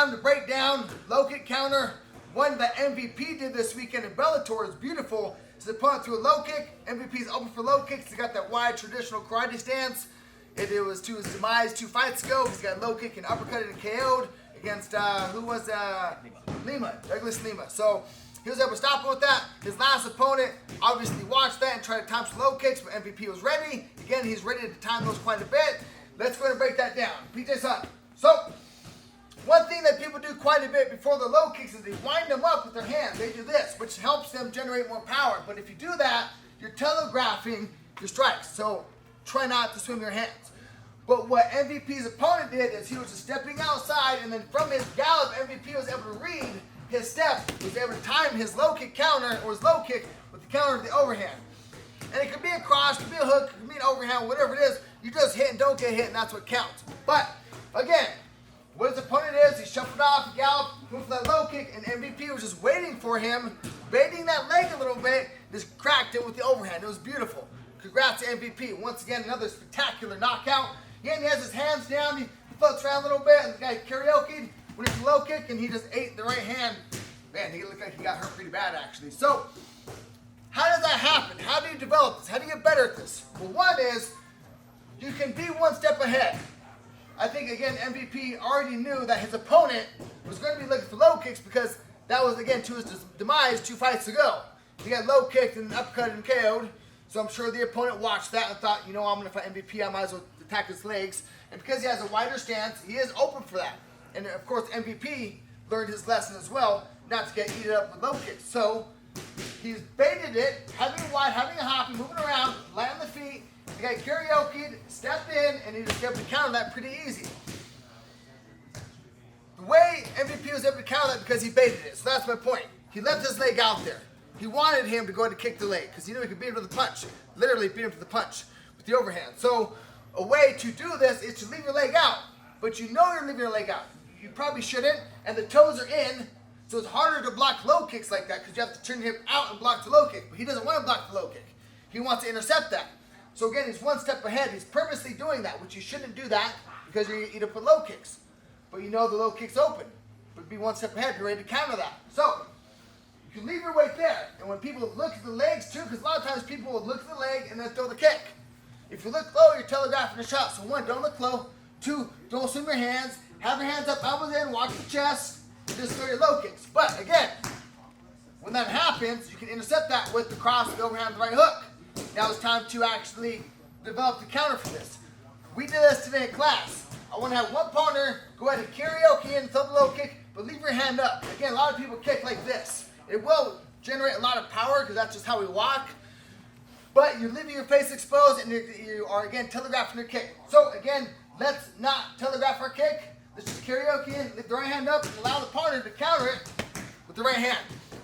time to break down low kick counter. One that MVP did this weekend in Bellator is beautiful. His opponent threw a low kick. MVP's open for low kicks. He's got that wide traditional karate stance. It was to his demise 2 fights ago. He's got low kick and uppercut and KO'd against, Lima, Douglas Lima. So he was able to stop him with that. His last opponent obviously watched that and tried to time some low kicks, but MVP was ready. Again, he's ready to time those quite a bit. Let's go ahead and break that down. PJ's up. So, one thing that people do quite a bit before the low kicks is they wind them up with their hands. They do this, which helps them generate more power. But if you do that, you're telegraphing your strikes. So, try not to swim your hands. But what MVP's opponent did is he was just stepping outside, and then from his gallop, MVP was able to read his step, was able to time his low kick counter, or his low kick, with the counter of the overhand. And it could be a cross, it could be a hook, it could be an overhand, whatever it is. You just hit and don't get hit, and that's what counts. But, again, what his opponent is, he shuffled off, he galloped, moved for that low kick, and MVP was just waiting for him, baiting that leg a little bit, just cracked it with the overhand. It was beautiful. Congrats to MVP. Once again, another spectacular knockout. Again, he has his hands down, he floats around a little bit, and the guy karaoke'd when he low kick, and he just ate the right hand. Man, he looked like he got hurt pretty bad, actually. So, how does that happen? How do you develop this? How do you get better at this? Well, one is, you can be one step ahead. I think, again, MVP already knew that his opponent was going to be looking for low kicks because that was, again, to his demise 2 fights ago. He got low kicked and uppercut and KO'd. So I'm sure the opponent watched that and thought, you know, I'm going to fight MVP. I might as well attack his legs. And because he has a wider stance, he is open for that. And, of course, MVP learned his lesson as well, not to get eaten up with low kicks. So he's baited it, having a wide, having a hop, moving around, light on the feet. The guy karaoke'd, stepped in, and he just able to counter that pretty easy. The way MVP was able to counter that because he baited it. So that's my point. He left his leg out there. He wanted him to go ahead and kick the leg because he knew he could beat him with a punch. Literally beat him with a punch with the overhand. So a way to do this is to leave your leg out. But you know you're leaving your leg out. You probably shouldn't, and the toes are in, so it's harder to block low kicks like that because you have to turn your hip out and block the low kick. But he doesn't want to block the low kick. He wants to intercept that. So again, he's one step ahead. He's purposely doing that, which you shouldn't do that because you're going to eat up with low kicks. But you know the low kick's open. But be one step ahead. You're ready to counter that. So you can leave your weight there. And when people look at the legs too, because a lot of times people will look at the leg and then throw the kick. If you look low, you're telegraphing a shot. So 1, don't look low. 2, don't swing your hands. Have your hands up, elbows in, watch the chest, and just throw your low kicks. But again, when that happens, you can intercept that with the cross, the overhand, the right hook. Now it's time to actually develop the counter for this. We did this today in class. I want to have one partner go ahead and karaoke and throw the low kick, but leave your hand up. Again, a lot of people kick like this. It will generate a lot of power because that's just how we walk. But you're leaving your face exposed and you are, again, telegraphing your kick. So, again, let's not telegraph our kick. Let's just karaoke in, lift the right hand up, and allow the partner to counter it with the right hand.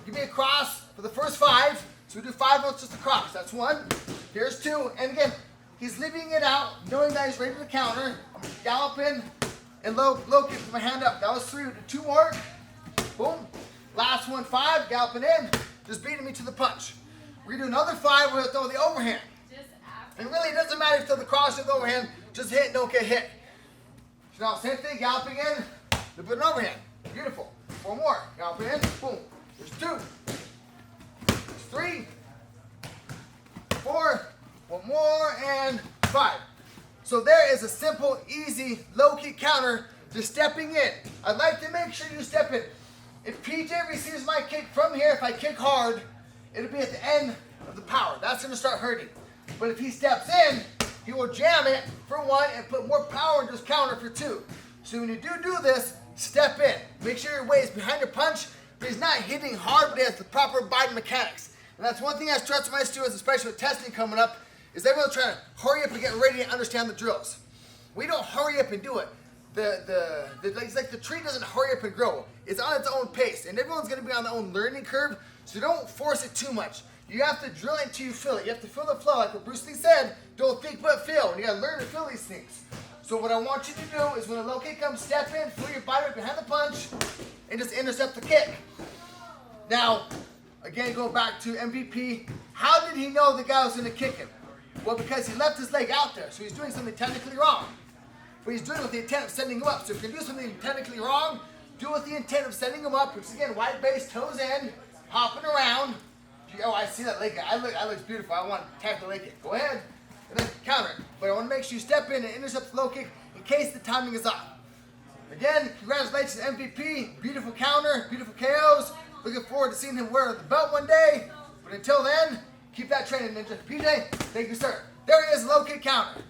Give me a cross for the first 5. So we do 5 volts just a cross. That's 1. Here's 2. And again, he's leaving it out, knowing that he's ready to counter. I'm going to gallop in and low kick with my hand up. That was 3. We do 2 more. Boom. Last one, 5. Galloping in. Just beating me to the punch. We're going to do another 5. We're going to throw the overhand. And really, it doesn't matter if you throw the cross or the overhand. Just hit, don't get hit. So now, same thing. Galloping in. Put an overhand. Beautiful. 4 more. Galloping in. Boom. There's 2. 3, 4, 1 more, and 5. So there is a simple, easy, low-kick counter to stepping in. I'd like to make sure you step in. If PJ receives my kick from here, if I kick hard, it'll be at the end of the power. That's going to start hurting. But if he steps in, he will jam it for 1 and put more power into his counter for 2. So when you do this, step in. Make sure your weight is behind your punch, but he's not hitting hard, but he has the proper biting mechanics. And that's one thing I stress to my students, especially with testing coming up, is everyone's trying to hurry up and get ready and understand the drills. We don't hurry up and do it. It's like the tree doesn't hurry up and grow. It's on its own pace, and everyone's going to be on their own learning curve, so don't force it too much. You have to drill it until you feel it. You have to feel the flow, like what Bruce Lee said, don't think but feel, and you got to learn to feel these things. So what I want you to do is when a low kick comes, step in, feel your body right behind the punch, and just intercept the kick. Now, again, go back to MVP. How did he know the guy was going to kick him? Well, because he left his leg out there, so he's doing something technically wrong. But he's doing it with the intent of setting him up. So if you can do something technically wrong, Do it with the intent of setting him up. Because again, wide base, toes in, hopping around. Oh, I see that leg kick. That looks beautiful. I want to tap the leg kick. Go ahead and then counter. But I want to make sure you step in and intercept the low kick in case the timing is off. Again, congratulations, MVP. Beautiful counter, beautiful KOs. Looking forward to seeing him wear the belt one day. But until then, keep that training, Ninja. PJ, thank you, sir. There he is, low kick counter.